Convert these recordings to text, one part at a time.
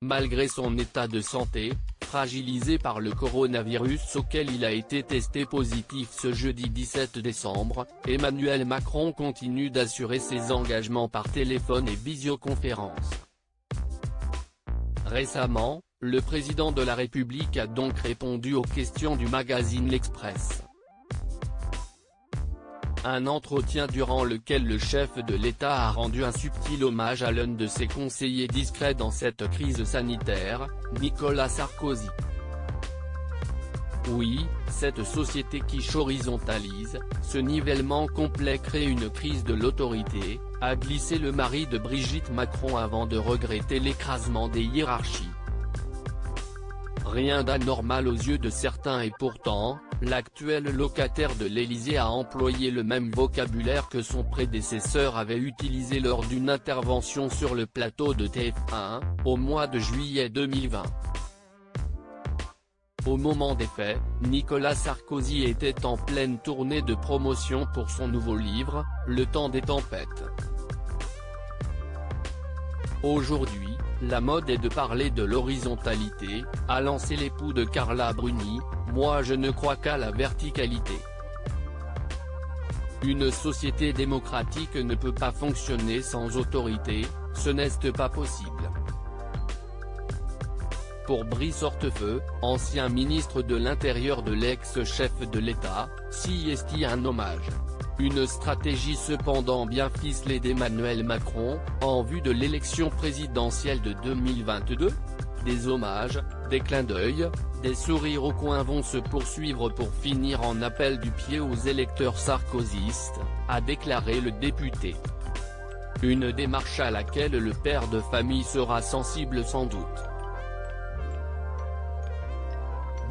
malgré son état de santé, fragilisé par le coronavirus auquel il a été testé positif ce jeudi 17 décembre, Emmanuel Macron continue d'assurer ses engagements par téléphone et visioconférence. Récemment, le président de la République a donc répondu aux questions du magazine L'Express. Un entretien durant lequel le chef de l'État a rendu un subtil hommage à l'un de ses conseillers discrets dans cette crise sanitaire, Nicolas Sarkozy. Oui, cette société qui horizontalise, ce nivellement complet crée une crise de l'autorité, a glissé le mari de Brigitte Macron avant de regretter l'écrasement des hiérarchies. Rien d'anormal aux yeux de certains et pourtant, l'actuel locataire de l'Élysée a employé le même vocabulaire que son prédécesseur avait utilisé lors d'une intervention sur le plateau de TF1, au mois de juillet 2020. Au moment des faits, Nicolas Sarkozy était en pleine tournée de promotion pour son nouveau livre, Le temps des tempêtes. Aujourd'hui, la mode est de parler de l'horizontalité, a lancé l'époux de Carla Bruni. Moi je ne crois qu'à la verticalité. Une société démocratique ne peut pas fonctionner sans autorité, ce n'est pas possible. Pour Brice Hortefeux, ancien ministre de l'Intérieur de l'ex-chef de l'État, si est un hommage. Une stratégie cependant bien ficelée d'Emmanuel Macron, en vue de l'élection présidentielle de 2022. Des hommages, des clins d'œil, des sourires au coin vont se poursuivre pour finir en appel du pied aux électeurs sarkozystes, a déclaré le député. Une démarche à laquelle le père de famille sera sensible sans doute.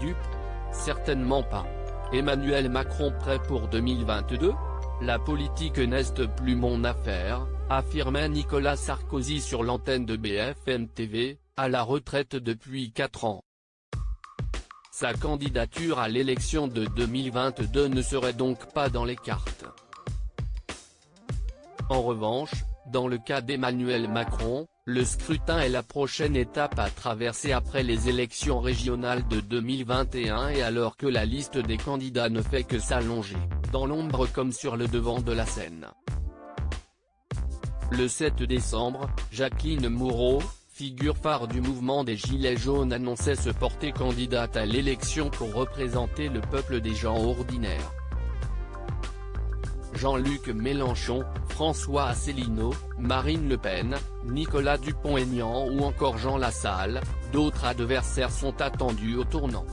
Dupe? Certainement pas. Emmanuel Macron prêt pour 2022 ? La politique n'est plus mon affaire, affirmait Nicolas Sarkozy sur l'antenne de BFM TV, à la retraite depuis 4 ans. Sa candidature à l'élection de 2022 ne serait donc pas dans les cartes. En revanche, dans le cas d'Emmanuel Macron, le scrutin est la prochaine étape à traverser après les élections régionales de 2021 et alors que la liste des candidats ne fait que s'allonger, dans l'ombre comme sur le devant de la scène. Le 7 décembre, Jacqueline Moreau, figure phare du mouvement des Gilets jaunes, annonçait se porter candidate à l'élection pour représenter le peuple des gens ordinaires. Jean-Luc Mélenchon, François Asselineau, Marine Le Pen, Nicolas Dupont-Aignan ou encore Jean Lassalle, d'autres adversaires sont attendus au tournant.